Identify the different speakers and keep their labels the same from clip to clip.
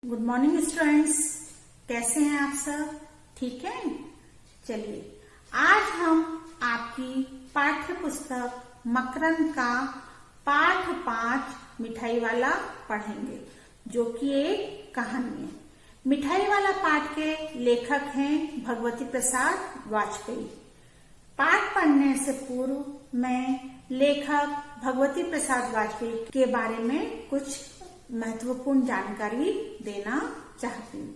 Speaker 1: Good morning students, कैसे हैं आप सब? ठीक है। चलिए, आज हम आपकी पाठ्य पुस्तक मकरंद का पाठ 5 मिठाई वाला पढ़ेंगे, जो कि एक कहानी है। मिठाई वाला पाठ के लेखक हैं भगवती प्रसाद वाजपेयी। पाठ पढ़ने से पूर्व मैं लेखक भगवती प्रसाद वाजपेयी के बारे में कुछ महत्वपूर्ण जानकारी देना चाहती हूँ।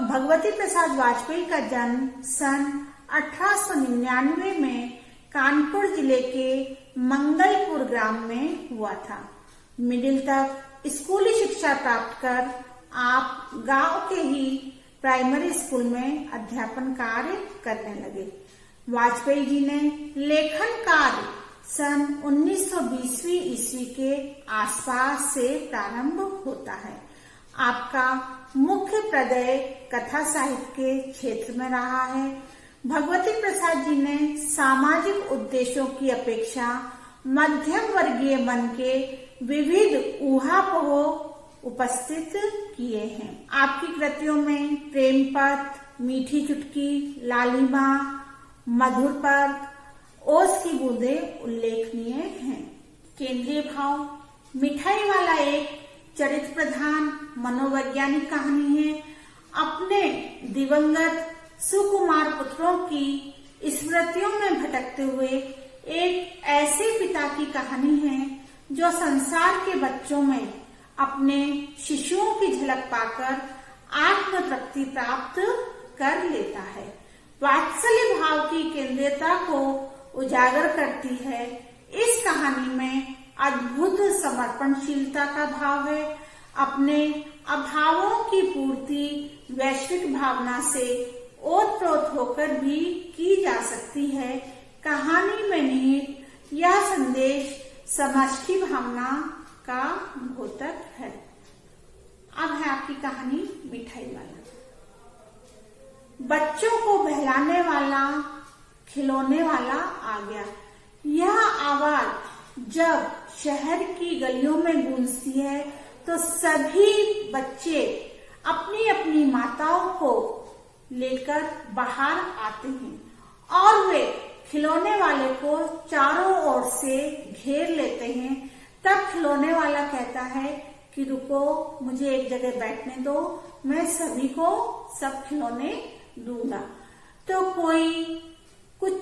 Speaker 1: भगवती प्रसाद वाजपेयी का जन्म सन 1899 में कानपुर जिले के मंगलपुर ग्राम में हुआ था। मिडिल तक स्कूली शिक्षा प्राप्त कर आप गांव के ही प्राइमरी स्कूल में अध्यापन कार्य करने लगे। वाजपेयी जी ने लेखन कार्य सन 1920 ईस्वी के आसपास से प्रारंभ होता है। आपका मुख्य प्रदय कथा साहित्य के क्षेत्र में रहा है। भगवती प्रसाद जी ने सामाजिक उद्देश्यों की अपेक्षा मध्यम वर्गीय मन के विविध ऊहापोह उपस्थित किए हैं। आपकी कृतियों में प्रेम पथ, मीठी चुटकी, लालिमा, मधुर पद, ओस की बूंदें उल्लेखनीय हैं। केंद्रीय भाव, मिठाई वाला एक चरित्र प्रधान मनोवैज्ञानिक कहानी है। अपने दिवंगत सुकुमार पुत्रों की स्मृतियों में भटकते हुए एक ऐसे पिता की कहानी है जो संसार के बच्चों में अपने शिशुओं की झलक पाकर आत्म तृप्ति प्राप्त कर लेता है। वात्सल्य भाव की केंद्रीयता को उजागर करती है। इस कहानी में अद्भुत समर्पणशीलता का भाव है। अपने अभावों की पूर्ति वैश्विक भावना से ओतप्रोत होकर भी की जा सकती है। कहानी में निहित यह संदेश समष्टि भावना का द्योतक है। अब है आपकी कहानी मिठाई वाला। बच्चों को बहलाने वाला खिलौने वाला आ गया। यह आवाज जब शहर की गलियों में गूंजती है तो सभी बच्चे अपनी अपनी माताओं को लेकर बाहर आते हैं और वे खिलौने वाले को चारों ओर से घेर लेते हैं। तब खिलौने वाला कहता है कि रुको, मुझे एक जगह बैठने दो, मैं सभी को सब खिलौने दूंगा। तो कोई कुछ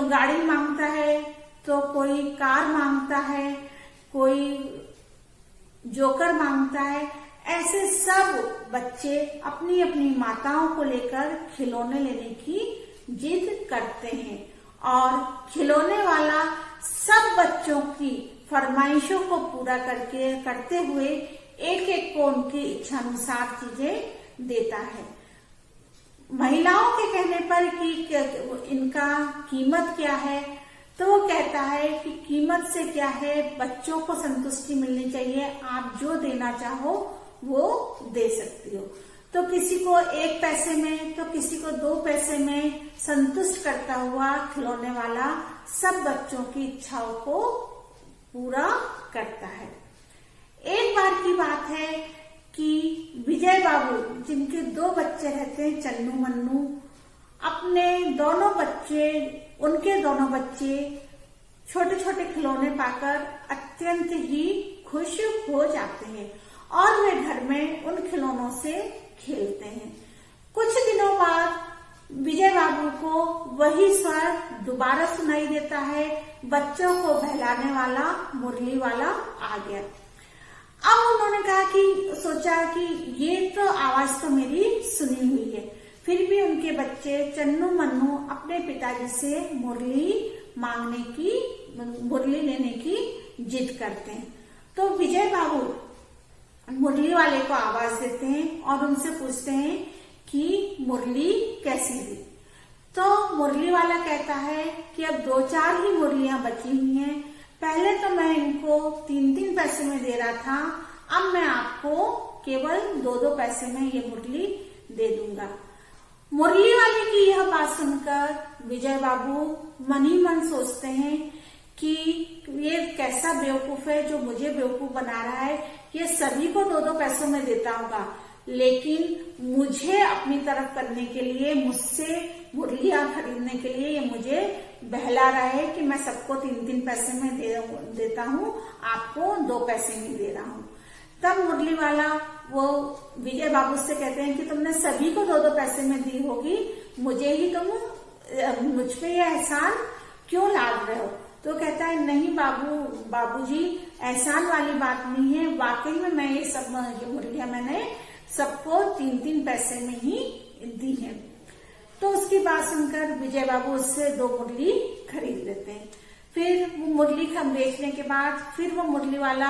Speaker 1: गाड़ी मांगता है, तो कोई कार मांगता है, कोई जोकर मांगता है। ऐसे सब बच्चे अपनी अपनी माताओं को लेकर खिलौने लेने की जिद करते हैं और खिलौने वाला सब बच्चों की फरमाइशों को पूरा करते हुए एक एक को उनकी इच्छा अनुसार चीजें देता है। महिलाओं के कहने पर कि इनका कीमत क्या है, तो वो कहता है कि कीमत से क्या है, बच्चों को संतुष्टि मिलनी चाहिए, आप जो देना चाहो वो दे सकती हो। तो किसी को 1 पैसे में, तो किसी को 2 पैसे में संतुष्ट करता हुआ खिलौने वाला सब बच्चों की इच्छाओं को पूरा करता है। एक बार की बात है कि विजय बाबू, जिनके 2 बच्चे रहते हैं, चन्नू मन्नू, उनके दोनों बच्चे छोटे छोटे खिलौने पाकर अत्यंत ही खुश हो जाते हैं और वे घर में उन खिलौनों से खेलते हैं। कुछ दिनों बाद विजय बाबू को वही स्वर दोबारा सुनाई देता है। बच्चों को बहलाने वाला मुरली वाला आ गया। अब उन्होंने सोचा कि ये तो आवाज तो मेरी सुनी हुई है। फिर भी उनके बच्चे चन्नू मन्नू अपने पिताजी से मुरली लेने की जिद करते हैं। तो विजय बाबू मुरली वाले को आवाज देते हैं और उनसे पूछते हैं कि मुरली कैसी हुई। तो मुरली वाला कहता है कि अब 2-4 ही मुरलियां बची हुई हैं। पहले तो मैं इनको 3-3 पैसे में दे रहा था, अब मैं आपको केवल 2-2 पैसे में ये मुरली दे दूंगा। मुरली वाले की यह बात सुनकर विजय बाबू मन ही मन सोचते हैं कि ये कैसा बेवकूफ है जो मुझे बेवकूफ बना रहा है, ये सभी को 2-2 पैसों में देता होगा, लेकिन मुझे अपनी तरफ करने के लिए, मुझसे मुरलियां खरीदने के लिए ये मुझे बहला रहा है कि मैं सबको 3-3 पैसे में देता हूँ, आपको 2 पैसे में दे रहा हूँ। तब मुरली वाला वो विजय बाबू से कहते हैं कि तुमने सभी को 2-2 पैसे में दी होगी, मुझे ही तुम मुझ पे ये एहसान क्यों लाद रहे हो? तो कहता है नहीं बाबूजी, एहसान वाली बात नहीं है, वाकई में मैं ये सब मुरलियां मैंने सबको 3-3 पैसे में ही दी है। तो उसकी बात सुनकर विजय बाबू उससे 2 मुरली खरीद लेते हैं। फिर वो मुरली बेचने के बाद फिर वो मुरली वाला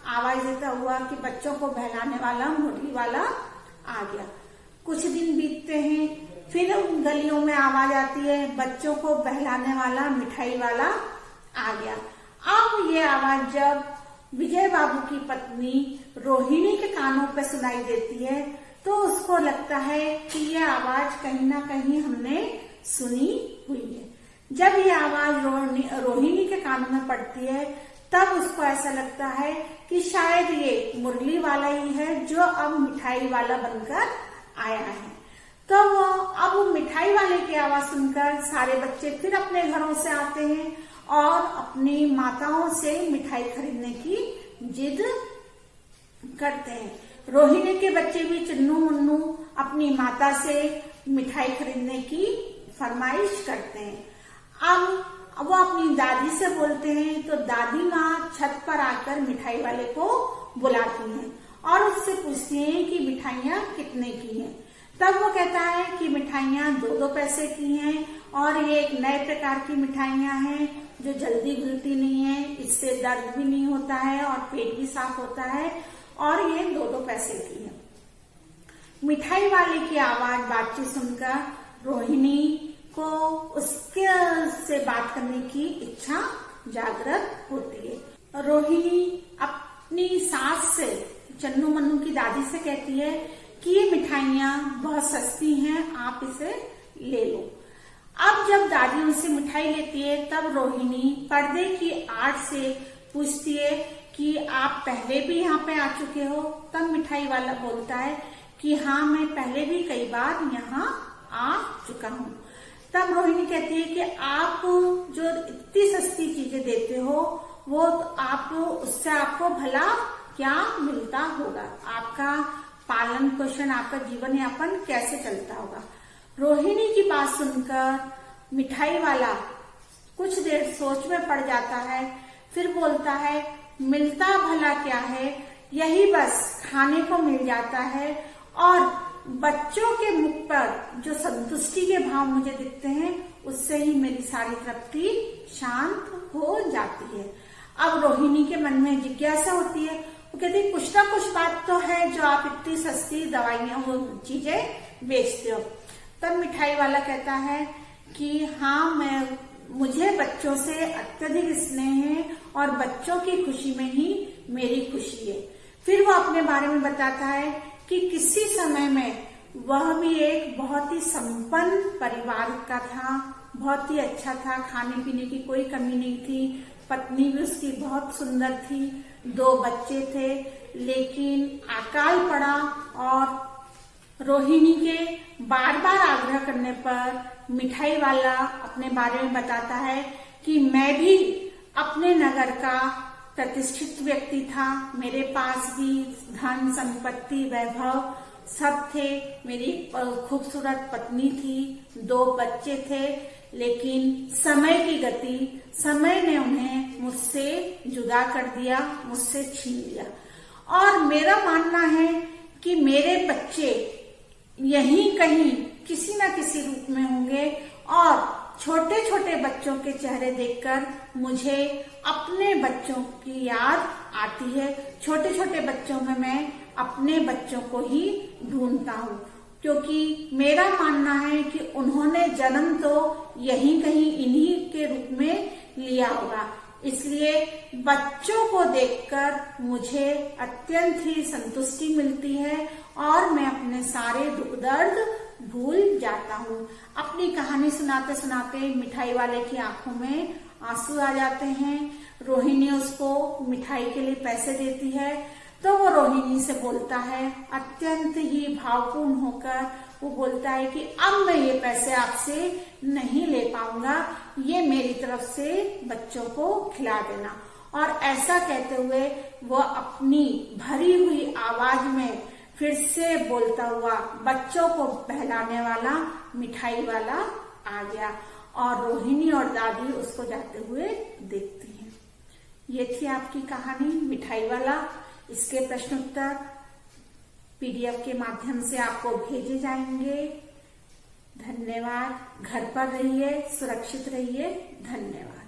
Speaker 1: आवाज देता हुआ कि बच्चों को बहलाने वाला मुरली वाला आ गया। कुछ दिन बीतते हैं, फिर गलियों में आवाज आती है बच्चों को बहलाने वाला मिठाई वाला आ गया। अब ये आवाज जब विजय बाबू की पत्नी रोहिणी के कानों पे सुनाई देती है तो उसको लगता है कि ये आवाज कहीं ना कहीं हमने सुनी हुई है। जब ये आवाज रोहिणी के कानों में पड़ती है तब उसको ऐसा लगता है कि शायद ये मुरली वाला ही है जो अब मिठाई वाला बनकर आया है। तो वो अब मिठाई वाले की आवाज सुनकर सारे बच्चे फिर अपने घरों से आते हैं और अपनी माताओं से मिठाई खरीदने की जिद करते हैं। रोहिणी के बच्चे भी चन्नू मुन्नू अपनी माता से मिठाई खरीदने की फरमाइश करते हैं। अब वो अपनी दादी से बोलते हैं तो दादी माँ छत पर आकर मिठाई वाले को बुलाती हैं और उससे पूछती हैं कि मिठाइयाँ कितने की हैं। तब वो कहता है कि मिठाइयाँ 2-2 पैसे की हैं और ये एक नए प्रकार की मिठाइयाँ हैं जो जल्दी घुलती नहीं है, इससे दर्द भी नहीं होता है और पेट भी साफ होता है और ये 2-2 पैसे की है। मिठाई वाले की आवाज बातचीत सुनकर रोहिणी को उसके से बात करने की इच्छा जागृत होती है। रोहिणी अपनी सास से चन्नू मन्नू की दादी से कहती है कि ये मिठाइयाँ बहुत सस्ती हैं, आप इसे ले लो। अब जब दादी उनसे मिठाई लेती है तब रोहिणी पर्दे की आड़ से पूछती है कि आप पहले भी यहाँ पे आ चुके हो? तब मिठाई वाला बोलता है कि हाँ, मैं पहले भी कई बार यहाँ आ चुका हूँ। तब रोहिणी कहती है कि आप जो इतनी सस्ती चीजें देते हो वो आप उससे आपको भला क्या मिलता होगा, आपका पालन पोषण, आपका जीवन यापन कैसे चलता होगा। रोहिणी की बात सुनकर मिठाई वाला कुछ देर सोच में पड़ जाता है, फिर बोलता है मिलता भला क्या है, यही बस खाने को मिल जाता है और बच्चों के मुख पर जो संतुष्टि के भाव मुझे दिखते हैं उससे ही मेरी सारी तृप्ति शांत हो जाती है। अब रोहिणी के मन में जिज्ञासा होती है, वो कहती है कुछ ना कुछ बात तो है जो आप इतनी सस्ती दवाइयां वो चीजें बेचते हो। तब मिठाई वाला कहता है कि हाँ, मुझे बच्चों से अत्यधिक स्नेह है और बच्चों की खुशी में ही मेरी खुशी है। फिर वो अपने बारे में बताता है कि किसी समय में वह भी एक बहुत ही संपन्न परिवार का था, बहुत ही अच्छा था, खाने पीने की कोई कमी नहीं थी, पत्नी भी उसकी बहुत सुंदर थी, 2 बच्चे थे, लेकिन अकाल पड़ा और रोहिणी के बार बार आग्रह करने पर मिठाई वाला अपने बारे में बताता है कि मैं भी अपने नगर का प्रतिष्ठित व्यक्ति था, मेरे पास भी धन संपत्ति वैभव सब थे, मेरी खूबसूरत पत्नी थी, 2 बच्चे थे, लेकिन समय की गति, समय ने उन्हें मुझसे जुदा कर दिया, मुझसे छीन लिया। और मेरा मानना है कि मेरे बच्चे यहीं कहीं किसी न किसी रूप में होंगे और छोटे छोटे बच्चों के चेहरे देखकर मुझे अपने बच्चों की याद आती है। छोटे छोटे बच्चों में मैं अपने बच्चों को ही ढूंढता हूँ, क्योंकि मेरा मानना है कि उन्होंने जन्म तो यहीं कहीं इन्हीं के रूप में लिया होगा। इसलिए बच्चों को देखकर मुझे अत्यंत ही संतुष्टि मिलती है और मैं अपने सारे दुख दर्द भूल जाता हूँ। अपनी कहानी सुनाते सुनाते मिठाई वाले की आंखों में आंसू आ जाते हैं। रोहिणी उसको मिठाई के लिए पैसे देती है तो वो रोहिणी से बोलता है, अत्यंत ही भावपूर्ण होकर वो बोलता है कि अब मैं ये पैसे आपसे नहीं ले पाऊंगा, ये मेरी तरफ से बच्चों को खिला देना। और ऐसा कहते हुए वह अपनी भरी हुई आवाज में फिर से बोलता हुआ बच्चों को बहलाने वाला मिठाई वाला आ गया और रोहिणी और दादी उसको जाते हुए देखती हैं। ये थी आपकी कहानी मिठाई वाला। इसके प्रश्न उत्तर PDF के माध्यम से आपको भेजे जाएंगे। धन्यवाद। घर पर रहिए, सुरक्षित रहिए। धन्यवाद।